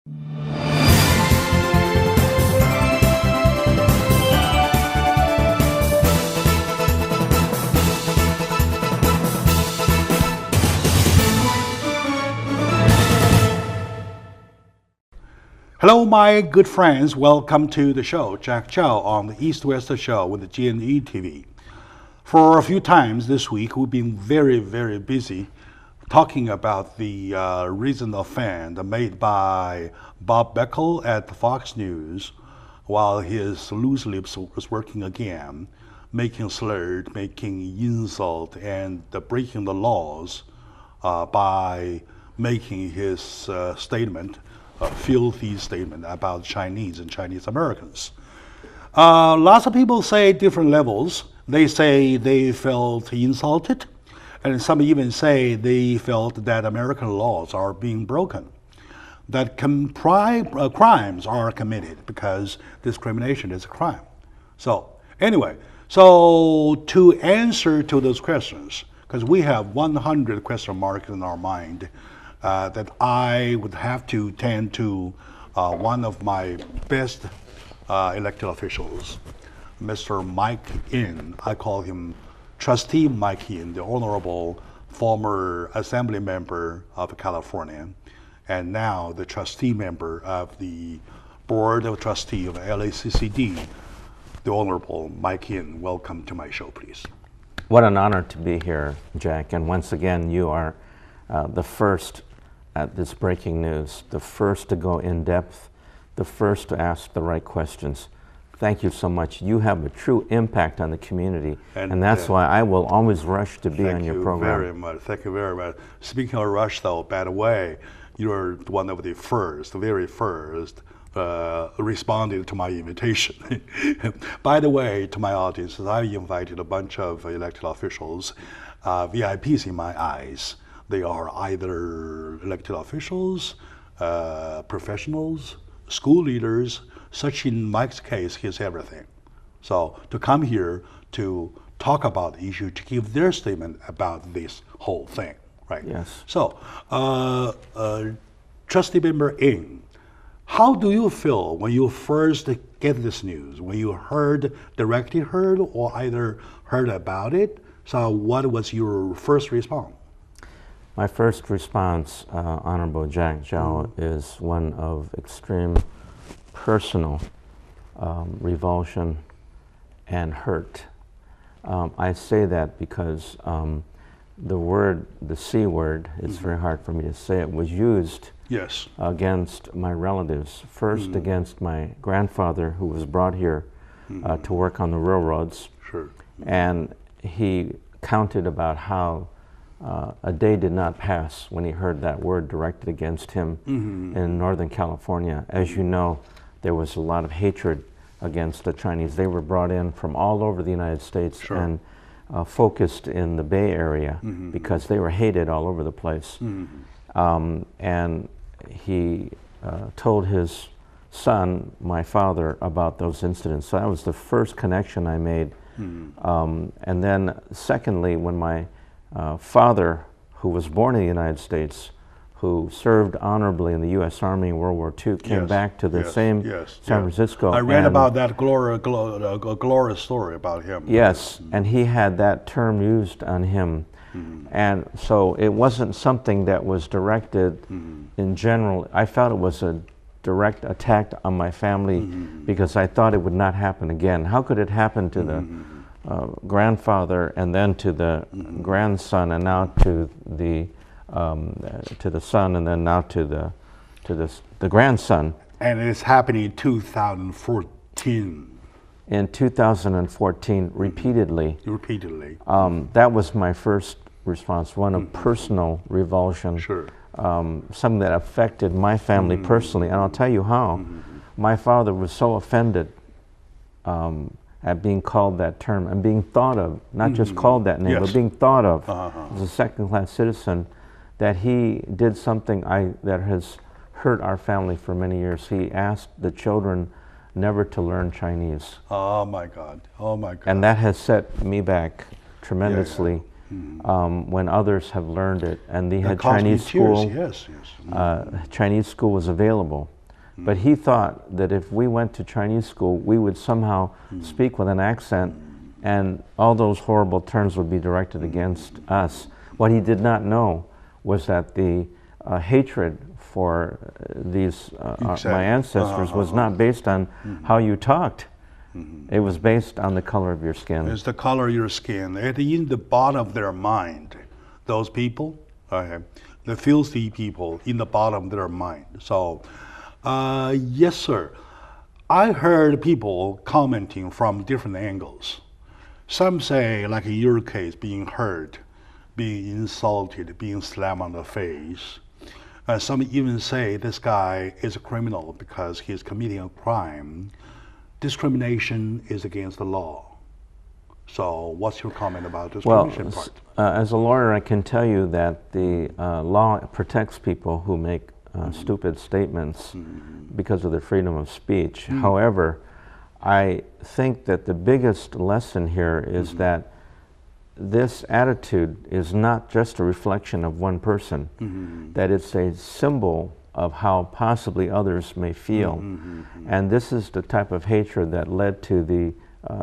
Hello, my good friends. Welcome to the show, Jack Chow on the East-West Show with the G&E TV. For a few times this week, we've been very, very busy talking about the recent offense made by Bob Beckel at Fox News while his loose lips was working again, making slurs, making insult, and breaking the laws by making his statement, a filthy statement about Chinese and Chinese Americans. Lots of people say different levels. They say they felt insulted, and some even say they felt that American laws are being broken, that crimes are committed because discrimination is a crime. So anyway, to answer to those questions, because we have 100 question marks in our mind, that I would have to tend to one of my best elected officials, Mr. Mike In. I call him Trustee Mike In, the honorable former assembly member of California, and now the trustee member of the board of trustee of LACCD, the honorable Mike In. Welcome to my show, please. What an honor to be here, Jack. And once again, you are the first at this breaking news, the first to go in depth, the first to ask the right questions. Thank you so much. You have a true impact on the community, and that's why I will always rush to be on your program. Very much. Thank you very much. Speaking of rush, though, by the way, you're one of the very first, responded to my invitation. By the way, to my audience, I invited a bunch of elected officials, VIPs in my eyes. They are either elected officials, professionals, school leaders. Such in Mike's case, he's everything. So to come here to talk about the issue, to give their statement about this whole thing, right? Yes. So, Trustee Member In, how do you feel when you first get this news? When you directly heard, or either heard about it? So what was your first response? My first response, Honorable Jack Zhao, is one of extreme personal revulsion and hurt. I say that because the C word, it's very hard for me to say it, was used against my relatives. First against my grandfather, who was brought here to work on the railroads. Sure. And he counted about how a day did not pass when he heard that word directed against him in Northern California. As you know, there was a lot of hatred against the Chinese. They were brought in from all over the United States and focused in the Bay Area because they were hated all over the place. And he told his son, my father, about those incidents. So that was the first connection I made. And then secondly, when my father, who was born in the United States, who served honorably in the U.S. Army in World War II, came back to the same San Francisco. I read about that glorious story about him. Yes, and he had that term used on him. And so it wasn't something that was directed in general. I felt it was a direct attack on my family because I thought it would not happen again. How could it happen to the grandfather, and then to the grandson, and now to the son, and then now to the grandson. And it's happening in 2014. In 2014, repeatedly. Repeatedly. That was my first response, one of personal revulsion. Sure. Something that affected my family personally, and I'll tell you how. My father was so offended at being called that term and being thought of, not just called that name, but being thought of as a second-class citizen, that he did something that has hurt our family for many years. He asked the children never to learn Chinese. Oh my God, oh my God. And that has set me back tremendously. when others have learned it. And they had caused me Chinese tears, school. yes, yes. Chinese school was available. But he thought that if we went to Chinese school, we would somehow speak with an accent, and all those horrible terms would be directed against us. What he did not know was that the hatred for these my ancestors was not based on how you talked. It was based on the color of your skin. It's the color of your skin. At in the bottom of their mind, those people, the filthy people in the bottom of their mind. So, yes, sir. I heard people commenting from different angles. Some say, like in your case, being hurt, being insulted, being slammed on the face. Some even say this guy is a criminal because he's committing a crime. Discrimination is against the law. So what's your comment about discrimination part? As a lawyer, I can tell you that the law protects people who make stupid statements because of their freedom of speech. However, I think that the biggest lesson here is that this attitude is not just a reflection of one person, that it's a symbol of how possibly others may feel. And this is the type of hatred that led to the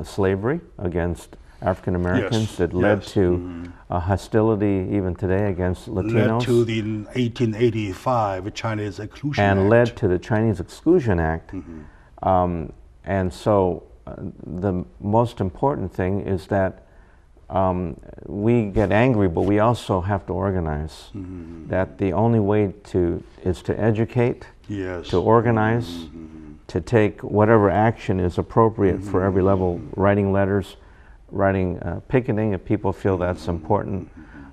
slavery against African Americans, that led to hostility even today against Latinos. Led to the 1885 Chinese Exclusion Act. And led to the Chinese Exclusion Act. And so the most important thing is that we get angry, but we also have to organize. That the only way is to educate, to organize, to take whatever action is appropriate for every level, writing letters, writing picketing if people feel that's important.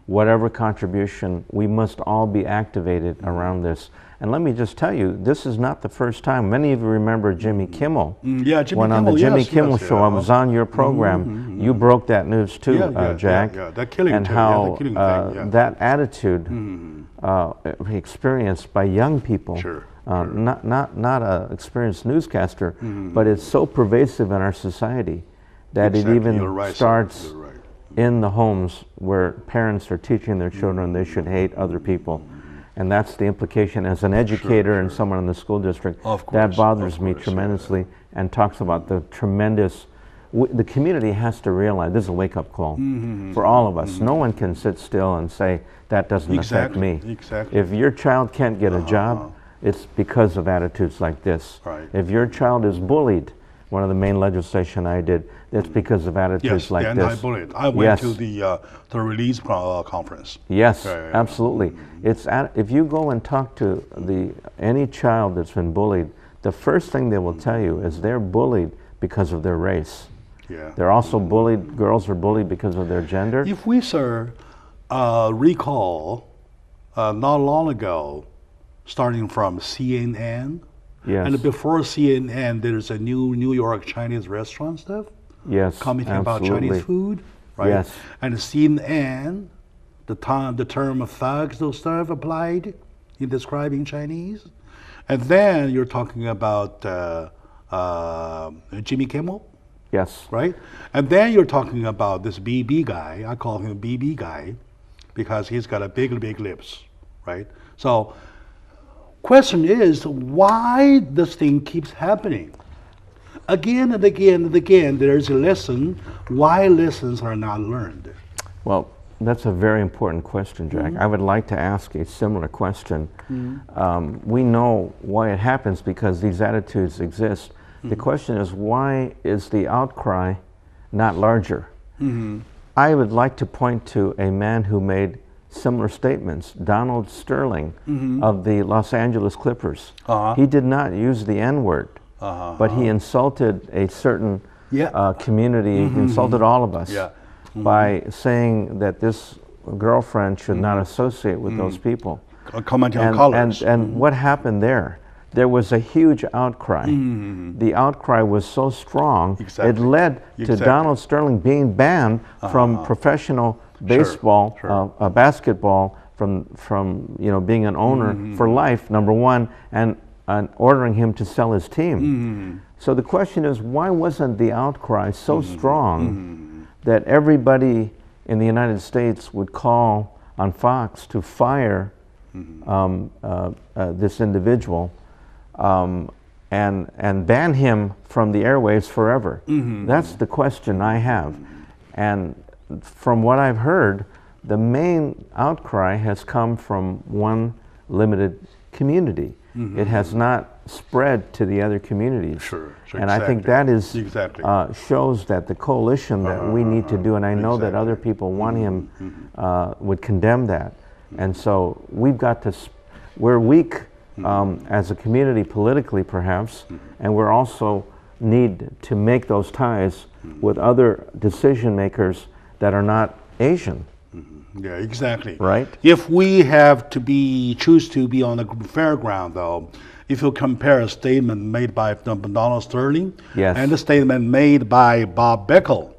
Whatever contribution, we must all be activated around this. And let me just tell you, this is not the first time. Many of you remember Jimmy Kimmel. Yeah, Jimmy when Kimmel, on the Jimmy yes, Kimmel yes, show, I was on your program. You broke that news too, Jack. That killing and too, how the killing thing, that attitude experienced by young people, not a experienced newscaster, but it's so pervasive in our society that it even starts in the homes where parents are teaching their children they should hate other people. And that's the implication as an educator and someone in the school district. That bothers me tremendously, and talks about the tremendous, the community has to realize this is a wake-up call for all of us. No one can sit still and say, that doesn't affect me. If your child can't get a job, it's because of attitudes like this. If your child is bullied, one of the main legislation I did, that's because of attitudes like this. Anti-bullying. I went to the release conference. Yes, absolutely. It's if you go and talk to any child that's been bullied, the first thing they will tell you is they're bullied because of their race. They're also bullied, girls are bullied because of their gender. If we, sir, recall not long ago, starting from CNN, and before CNN, there's a New York Chinese restaurant stuff. Commenting about Chinese food, right? And CNN, the term of thugs, those stuff applied in describing Chinese. And then you're talking about Jimmy Kimmel. Right? And then you're talking about this BB guy. I call him BB guy because he's got a big lips, right? So question is, why this thing keeps happening? Again and again and again, there's a lesson. Why lessons are not learned? Well, that's a very important question, Jack. I would like to ask a similar question. We know why it happens because these attitudes exist. The question is, why is the outcry not larger? I would like to point to a man who made similar statements, Donald Sterling of the Los Angeles Clippers. He did not use the N-word, but he insulted a certain community, he insulted all of us by saying that this girlfriend should not associate with those people. Commenting on colors. And what happened there? There was a huge outcry. The outcry was so strong, it led to Donald Sterling being banned from professional baseball, basketball, from being an owner for life, number one, and ordering him to sell his team. So the question is, why wasn't the outcry so strong that everybody in the United States would call on Fox to fire this individual and ban him from the airwaves forever. That's the question I have. And from what I've heard, the main outcry has come from one limited community. It has not spread to the other communities. Sure, and I think that is shows that the coalition that we need to do, and I know that other people want him, would condemn that. And so we've got to, we're weak as a community politically perhaps, and we're also need to make those ties with other decision makers that are not Asian. Yeah, exactly. Right? If we have to choose to be on the fair ground, though, if you compare a statement made by Donald Sterling and the statement made by Bob Bickel,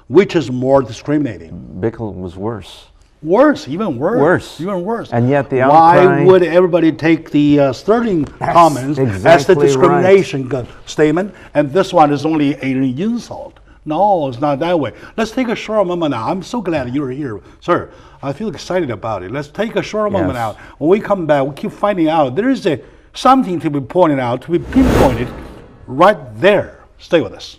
which is more discriminating? Bickel was worse. Worse, even worse. Worse. Even worse. And yet the outcry... Why would everybody take the Sterling comments as the discrimination statement, and this one is only an insult? No, it's not that way. Let's take a short moment now. I'm so glad you're here, sir. I feel excited about it. Let's take a short moment out. When we come back, we keep finding out there is something to be pointed out, to be pinpointed right there. Stay with us.